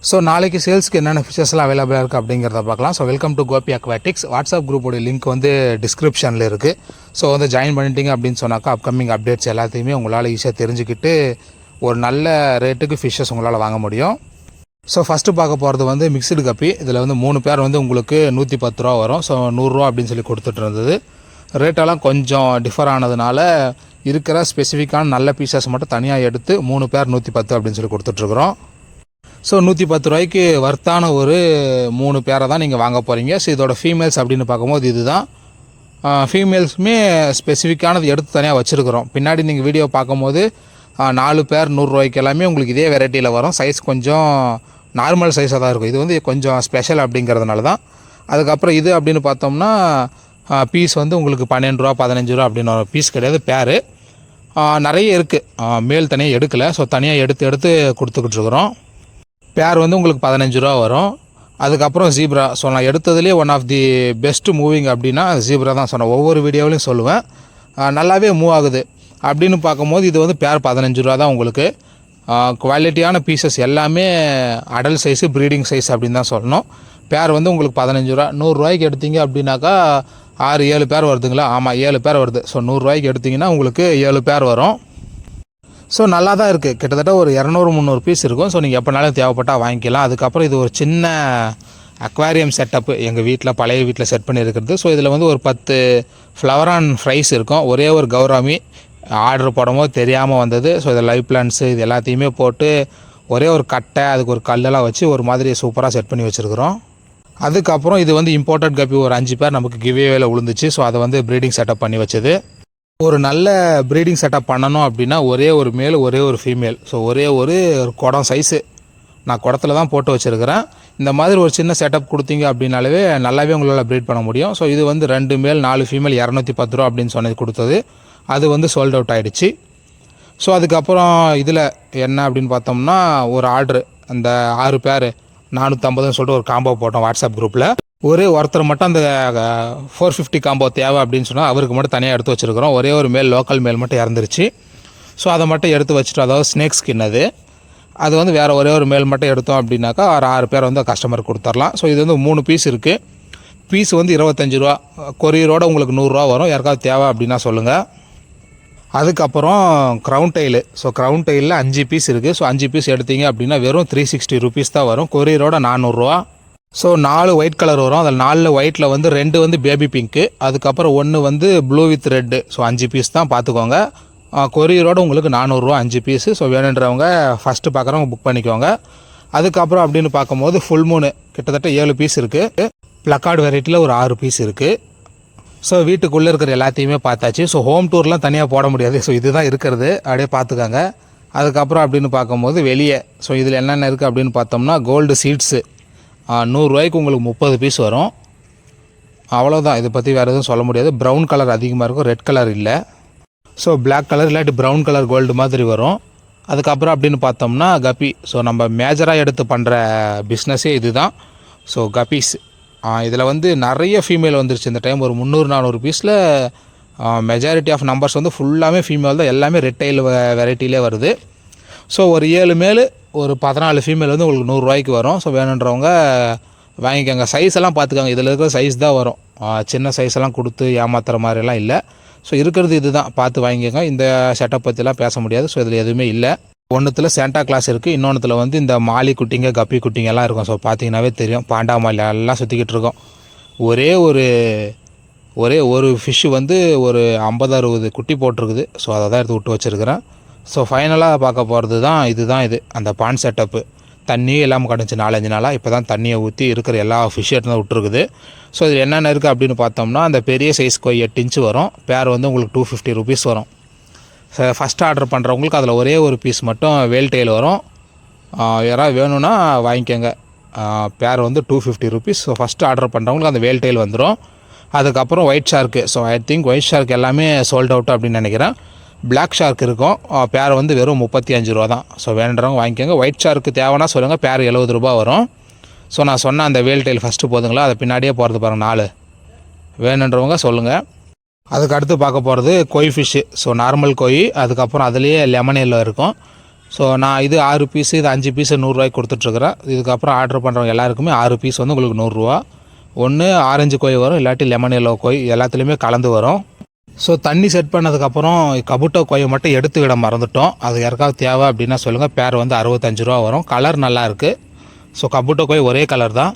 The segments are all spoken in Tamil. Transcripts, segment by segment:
ஸோ நாளைக்கு சேல்ஸ்க்கு என்னென்ன ஃபிஷஸ்லாம் அவைலபிளாக இருக்குது அப்படிங்கிறத பார்க்கலாம். So welcome to Gopi aquatics. WhatsApp குரூப்போட லிங்க் வந்து டிஸ்கிரிப்ஷனில் இருக்குது. ஸோ வந்து ஜாயின் பண்ணிட்டீங்க அப்படின்னு சொன்னாக்கா அப்கமிங் அப்டேட்ஸ் எல்லாத்தையுமே உங்களால் ஈஸியாக தெரிஞ்சுக்கிட்டு ஒரு நல்ல ரேட்டுக்கு ஃபிஷ்ஷஸ் உங்களால் வாங்க முடியும். ஸோ ஃபஸ்ட்டு பார்க்க போகிறது வந்து மிக்சடு கப்பி. இதில் வந்து 3 பேர் வந்து உங்களுக்கு 110 ரூபா வரும். ஸோ 100 ரூபா அப்படின்னு சொல்லி கொடுத்துட்டு இருந்தது. ரேட்டெல்லாம் கொஞ்சம் டிஃபர் ஆனதுனால இருக்கிற ஸ்பெசிஃபிக்கான நல்ல பீசஸ் மட்டும் தனியாக எடுத்து 3 பேர் 110 அப்படின்னு சொல்லி கொடுத்துட்ருக்குறோம். ஸோ 110 ரூபாய்க்கு வர்த்தான ஒரு 3 பேரை தான் நீங்கள் வாங்க போகிறீங்க. ஸோ இதோட ஃபீமேல்ஸ் அப்படின்னு பார்க்கும்போது இது தான். ஃபீமேல்ஸுமே ஸ்பெசிஃபிக்கானது எடுத்து தனியாக வச்சுருக்குறோம். பின்னாடி நீங்கள் வீடியோ பார்க்கும்போது 4 பேர் 100 ரூபாய்க்கு எல்லாமே உங்களுக்கு இதே வெரைட்டியில் வரும். சைஸ் கொஞ்சம் நார்மல் சைஸாக தான் இருக்கும். இது வந்து கொஞ்சம் ஸ்பெஷல் அப்படிங்கிறதுனால தான். அதுக்கப்புறம் இது அப்படின்னு பார்த்தோம்னா பீஸ் வந்து உங்களுக்கு 12 ரூபா 15 ரூபா அப்படின்னு ஒரு பீஸ் கிடையாது, பேர் நிறைய இருக்குது. மேல் தனியாக எடுக்கலை. ஸோ தனியாக எடுத்து கொடுத்துக்கிட்டு இருக்கிறோம். பேர் வந்து உங்களுக்கு 15 ரூபா வரும். அதுக்கப்புறம் ஜீப்ரா. ஸோ நான் எடுத்ததுலேயே one of the best moving அப்படின்னா ஜீப்ரா தான் சொன்னேன். ஒவ்வொரு வீடியோவிலையும் சொல்லுவேன். நல்லாவே மூவ் ஆகுது அப்படின்னு பார்க்கும்போது இது வந்து பேர் 15 ரூபா தான் உங்களுக்கு. குவாலிட்டியான பீசஸ் எல்லாமே அடல்ட் சைஸு ப்ரீடிங் சைஸ் அப்படின்னு தான் சொல்லணும். பேர் வந்து உங்களுக்கு 15 ரூபா. 100 ரூபாய்க்கு எடுத்தீங்க அப்படின்னாக்கா 6-7 பேர் வருதுங்களா? ஆமாம், 7 பேர் வருது. ஸோ 100 ரூபாய்க்கு எடுத்திங்கன்னா உங்களுக்கு 7 பேர் வரும். ஸோ நல்லா தான் இருக்குது. கிட்டத்தட்ட ஒரு 200-300 பீஸ் இருக்கும். ஸோ நீங்கள் எப்போனாலும் தேவைப்பட்டால் வாங்கிக்கலாம். அதுக்கப்புறம் இது ஒரு சின்ன அக்வாரியம் செட்டப்பு எங்கள் வீட்டில் பழைய வீட்டில் செட் பண்ணியிருக்கிறது. ஸோ இதில் வந்து ஒரு 10 ஃப்ளவர் அண்ட் ஃப்ரைஸ் இருக்கும். ஒரே ஒரு கௌராமி ஆர்டர் போடும்போது தெரியாமல் வந்தது. ஸோ இதை லைவ் பிளான்ட்ஸு இது எல்லாத்தையுமே போட்டு ஒரே ஒரு கட்டை அதுக்கு ஒரு கல்லெல்லாம் வச்சு ஒரு மாதிரி சூப்பராக செட் பண்ணி வச்சுருக்குறோம். அதுக்கப்புறம் இது வந்து இம்போர்ட்டட் கப்பி ஒரு 5 பேர் நமக்கு கிவ்வேல விழுந்துச்சு. ஸோ அதை வந்து ப்ரீடிங் செட்டப் பண்ணி வச்சது. ஒரு நல்ல ப்ரீடிங் செட்டப் பண்ணணும் அப்படின்னா ஒரே ஒரு மேல் ஒரே ஒரு ஃபீமேல். ஸோ ஒரே ஒரு குடம் சைஸு நான் குடத்தில் தான் போட்டு வச்சுருக்கிறேன். இந்த மாதிரி ஒரு சின்ன செட்டப் கொடுத்தீங்க அப்படின்னாலே நல்லாவே உங்களால் ப்ரீட் பண்ண முடியும். ஸோ இது வந்து 2 மேல் 4 ஃபீமேல் 210 ரூபா அப்படின்னு சொன்னது கொடுத்தது. அது வந்து சோல்ட் அவுட் ஆகிடுச்சு. ஸோ அதுக்கப்புறம் இதில் என்ன அப்படின்னு பார்த்தோம்னா ஒரு ஆர்டரு அந்த 6 பேர் 450ன்னு சொல்லிட்டு ஒரு காம்போ போட்டோம் வாட்ஸ்அப் குரூப்பில். ஒருத்தர் மட்டும் அந்த 450 காம்போ தேவை அப்படின்னு சொன்னால் அவருக்கு மட்டும் தனியாக எடுத்து வச்சுருக்கிறோம். ஒரே ஒரு மேல் லோக்கல் மேல் மட்டும் இறந்துருச்சு. ஸோ அதை மட்டும் எடுத்து வச்சுட்டு, அதாவது ஸ்னேக் ஸ்கின் அது வந்து வேறு ஒரே ஒரு மேல் மட்டும் எடுத்தோம் அப்படின்னாக்கா ஒரு 6 பேர் வந்து கஸ்டமருக்கு கொடுத்துர்லாம். ஸோ இது வந்து 3 பீஸ் இருக்குது. பீஸ் வந்து 25 ரூபா. கொரியரோடு உங்களுக்கு 100 ரூபா வரும். யாருக்காவது தேவை அப்படின்னா சொல்லுங்கள். அதுக்கப்புறம் க்ரௌன் டெயில். ஸோ க்ரௌன் டெயிலில் 5 பீஸ் இருக்குது. ஸோ 5 பீஸ் எடுத்தீங்க அப்படின்னா வெறும் 360 ருபீஸ் தான் வரும். கொரியரோட 400 ரூபா. ஸோ 4 ஒயிட் கலர் வரும். அதில் 4 ஒயிட்டில் வந்து 2 வந்து பேபி பிங்க்கு, அதுக்கப்புறம் 1 வந்து blue with red. So 5 piece தான் பார்த்துக்கோங்க. கொரியரோடு உங்களுக்கு 400 ரூபா 5 பீஸு. ஸோ வேணுன்றவங்க ஃபஸ்ட்டு பார்க்குறவங்க புக் பண்ணிக்கோங்க. அதுக்கப்புறம் அப்படின்னு பார்க்கும்போது ஃபுல் மூணு கிட்டத்தட்ட 7 பீஸ் இருக்குது. ப்ளக்கார்டு வெரைட்டியில் ஒரு 6 பீஸ் இருக்குது. ஸோ வீட்டுக்குள்ளே இருக்கிற எல்லாத்தையுமே பார்த்தாச்சு. ஸோ ஹோம் டூர்லாம் தனியாக போட முடியாது. ஸோ இதுதான் இருக்கிறது, அப்படியே பார்த்துக்கோங்க. அதுக்கப்புறம் அப்படின்னு பார்க்கும்போது வெளியே ஸோ இதில் என்னென்ன இருக்குது அப்படின்னு பார்த்தோம்னா கோல்டு சீட்ஸு 100 ரூபாய்க்கு உங்களுக்கு 30 பீஸ் வரும். அவ்வளோதான். இதை பற்றி வேறு எதுவும் சொல்ல முடியாது. ப்ரௌன் கலர் அதிகமாக இருக்கும், ரெட் கலர் இல்லை. ஸோ பிளாக் கலர் இல்லாட்டி ப்ரௌன் கலர் கோல்டு மாதிரி வரும். அதுக்கப்புறம் அப்படின்னு பார்த்தோம்னா கப்பி. ஸோ நம்ம மேஜராக எடுத்து பண்ணுற பிஸ்னஸே இது தான். ஸோ கப்பீஸ் இதில் வந்து நிறைய ஃபீமேல் வந்துருச்சு இந்த டைம். ஒரு 300-400 பீஸில் மெஜாரிட்டி ஆஃப் நம்பர்ஸ் வந்து ஃபுல்லாமே ஃபீமேல் தான். எல்லாமே ரெட்டைல் வெரைட்டிலே வருது. ஸோ ஒரு 7 மேல் ஒரு 14 ஃபீமேல் வந்து உங்களுக்கு 100 ரூபாய்க்கு வரும். ஸோ வேணுன்றவங்க வாங்கிக்கோங்க. சைஸ் எல்லாம் பார்த்துக்கோங்க. இதில் இருக்கிற சைஸ் தான் வரும். சின்ன சைஸெல்லாம் கொடுத்து ஏமாத்துற மாதிரிலாம் இல்லை. ஸோ இருக்கிறது இது தான், பார்த்து வாங்கிக்கோங்க. இந்த செட்டப் பற்றிலாம் பேச முடியாது. ஸோ இதில் எதுவுமே இல்லை. ஒன்றுத்தில் சாண்டா கிளாஸ் இருக்குது, இன்னொன்றுத்தில் வந்து இந்த மாலி குட்டிங்க கப்பி குட்டிங்க எல்லாம் இருக்கும். ஸோ பார்த்தீங்கன்னாவே தெரியும், பாண்டா மாலி எல்லாம் சுற்றிக்கிட்டு இருக்கோம். ஒரே ஒரு ஃபிஷ்ஷு வந்து ஒரு 50-60 குட்டி போட்டிருக்குது. ஸோ அதை தான் எடுத்து விட்டு வச்சுருக்கிறேன். ஸோ ஃபைனலாக பார்க்க போகிறது தான் இது அந்த பாண்ட் செட்டப்பு. தண்ணியும் இல்லாமல் கிடச்சி 4-5 நாளாக. இப்போ தான் தண்ணியை ஊற்றி இருக்கிற எல்லா ஃபிஷ் எடுத்து தான் விட்டுருக்குது. ஸோ இது என்னென்ன இருக்குது அப்படின்னு பார்த்தோம்னா அந்த பெரிய சைஸ் 8 இன்ச்சு வரும். பேர் வந்து உங்களுக்கு 250 ருபீஸ் வரும். ஃபஸ்ட் ஆர்டர் பண்ணுறவங்களுக்கு அதில் ஒரே ஒரு பீஸ் மட்டும் வேல் டெயில் வரும். யாராவது வேணும்னா வாங்கிக்கோங்க. பேர் வந்து 250 ருபீஸ். ஸோ ஃபஸ்ட்டு ஆர்டர் பண்ணுறவங்களுக்கு அந்த வேல் டெயில் வந்துடும். அதுக்கப்புறம் white shark. So I think white shark எல்லாமே சோல்ட் அவுட் அப்படின்னு நினைக்கிறேன். பிளாக் ஷார்க் இருக்கும். பேர் வந்து வெறும் 35 ரூபா தான். ஸோ வேணுன்றவங்க வாங்கிக்கோங்க. ஒயிட் ஷார்க்கு தேவைன்னா சொல்லுங்கள். பேர் 70 ரூபா வரும். ஸோ நான் சொன்ன அந்த வேல் டெயில் ஃபஸ்ட்டு போதுங்களா, அதை பின்னாடியே போகிறது பாருங்கள் 4. வேணுன்றவங்க சொல்லுங்கள். அதுக்கு அடுத்து பார்க்க போகிறது கொய் ஃபிஷ்ஷு. ஸோ நார்மல் கொய், அதுக்கப்புறம் அதுலேயே லெமன் எல்லோ இருக்கும். ஸோ நான் இது 6 பீஸு இது 5 பீஸு 100 கொடுத்துட்ருக்குறேன். இதுக்கப்புறம் ஆர்டர் பண்ணுறவங்க எல்லாருக்குமே 6 பீஸ் வந்து உங்களுக்கு 100. ஒன்று ஆரஞ்சு கோய் வரும், இல்லாட்டி லெமன் எல்லோ கோய், எல்லாத்துலேயுமே கலந்து வரும். ஸோ தண்ணி செட் பண்ணதுக்கப்புறம் கபுட்டோ கோயை மட்டும் எடுத்து விட மறந்துட்டோம். அது யாருக்காவது தேவை அப்படின்னா சொல்லுங்கள். பேர் வந்து 65 ரூபா வரும். கலர் நல்லாயிருக்கு. ஸோ கபுட்டோ கோய் ஒரே கலர் தான்.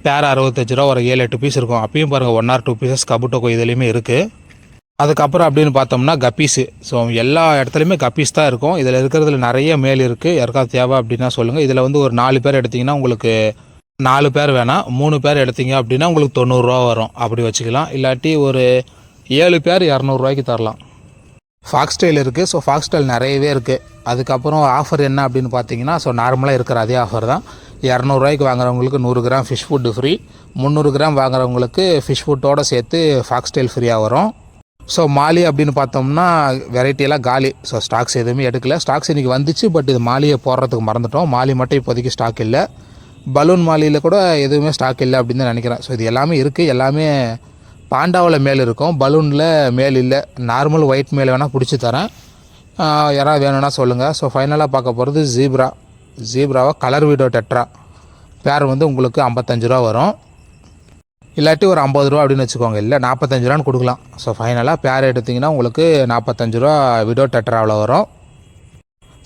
பேர் 65 ரூபா, ஒரு 7-8 பீஸ் இருக்கும். அப்பயும் பாருங்கள் 1 or 2 பீசஸ் கபுட்டோ கோய் இதுலேயுமே இருக்குது. அதுக்கப்புறம் அப்படின்னு பார்த்தோம்னா கப்பீஸு. ஸோ எல்லா இடத்துலையுமே கப்பீஸ் தான் இருக்கும். இதில் இருக்கிறதுல நிறைய மேல் இருக்குது. யாருக்காவது தேவை அப்படின்னா சொல்லுங்கள். இதில் வந்து ஒரு 4 பேர் எடுத்திங்கன்னா உங்களுக்கு 4 பேர் வேணாம், 3 பேர் எடுத்தீங்க அப்படின்னா உங்களுக்கு 90 ரூபா வரும். அப்படி வச்சுக்கலாம். இல்லாட்டி ஒரு 7 பேர் 200 ரூபாய்க்கு தரலாம். ஃபாக்ஸ் ஸ்டைல் இருக்குது. ஸோ ஃபாக்ஸ் ஸ்டைல் நிறையவே இருக்குது. அதுக்கப்புறம் ஆஃபர் என்ன அப்படின்னு பார்த்தீங்கன்னா, ஸோ நார்மலாக இருக்கிற அதே ஆஃபர் தான். 200 ரூபாய்க்கு வாங்குறவங்களுக்கு 100 gram fish food free. 300 gram வாங்குறவங்களுக்கு ஃபிஷ் ஃபுட்டோடு சேர்த்து ஃபாக்ஸ் ஸ்டைல் ஃப்ரீயாக வரும். ஸோ மாலி அப்படின்னு பார்த்தோம்னா வெரைட்டியெல்லாம் காலி. ஸோ ஸ்டாக்ஸ் எதுவுமே எடுக்கல. ஸ்டாக்ஸ் இன்றைக்கி வந்துச்சு, பட் இது மாலியை போடுறதுக்கு மறந்துட்டோம். மாலி மட்டும் இப்போதைக்கு ஸ்டாக் இல்லை. பலூன் மாலியில் கூட எதுவுமே ஸ்டாக் இல்லை அப்படின்னு தான் நினைக்கிறேன். ஸோ இது எல்லாமே இருக்குது. எல்லாமே பாண்டாவில் மேல் இருக்கும், பலூனில் மேல் இல்லை. நார்மல் ஒயிட் மேல் வேணால் பிடிச்சி தரேன், யாராவது வேணும்னா சொல்லுங்கள். ஸோ ஃபைனலாக பார்க்க போகிறது ஜீப்ராவை கலர் வீடியோ டெட்ரா. பேர் வந்து உங்களுக்கு 55 ரூபா வரும், இல்லாட்டி ஒரு 50 ரூபா அப்படின்னு வச்சுக்கோங்க. இல்லை 45 ரூபான்னு கொடுக்கலாம். ஸோ ஃபைனலாக பேர் எடுத்திங்கன்னா உங்களுக்கு 45 ரூபா விடோ டெட்ராவில் வரும்.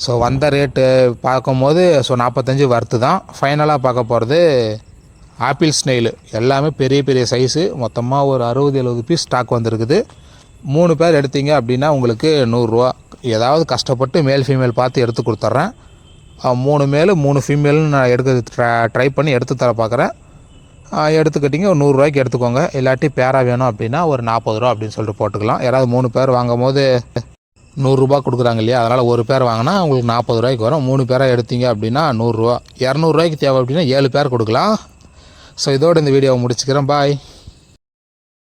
ஸோ வந்த ரேட்டு பார்க்கும்போது ஸோ 45 வர்த்து தான். ஃபைனலாக பார்க்க போகிறது ஆப்பிள் ஸ்னெயிலு. எல்லாமே பெரிய பெரிய சைஸு. மொத்தமாக ஒரு 60-70 பீஸ் ஸ்டாக் வந்திருக்குது. 3 பேர் எடுத்தீங்க அப்படின்னா உங்களுக்கு 100 ரூபா. ஏதாவது கஷ்டப்பட்டு மேல் ஃபீமேல் பார்த்து எடுத்து கொடுத்துட்றேன். 3 மேல் 3 ஃபீமேல்னு நான் ட்ரை பண்ணி எடுத்து தர பார்க்குறேன். எடுத்துக்கிட்டிங்க ஒரு 100 ரூபாய்க்கு எடுத்துக்கோங்க. இல்லாட்டி பேரா வேணும் அப்படின்னா ஒரு 40 ரூபா அப்படின்னு சொல்லிட்டு போட்டுக்கலாம். யாராவது 3 பேர் வாங்கும் போது 100 ரூபா கொடுக்குறாங்க இல்லையா, அதனால் ஒரு பேர் வாங்கினா உங்களுக்கு 40 ரூபாய்க்கு வரும். 3 பேராக எடுத்தீங்க அப்படின்னா 100 ரூபா. 200 ரூபாய்க்கு தேவை அப்படின்னா 7 பேர் கொடுக்கலாம். ஸோ இதோடு இந்த வீடியோவை முடிச்சுக்கிறேன். பாய்.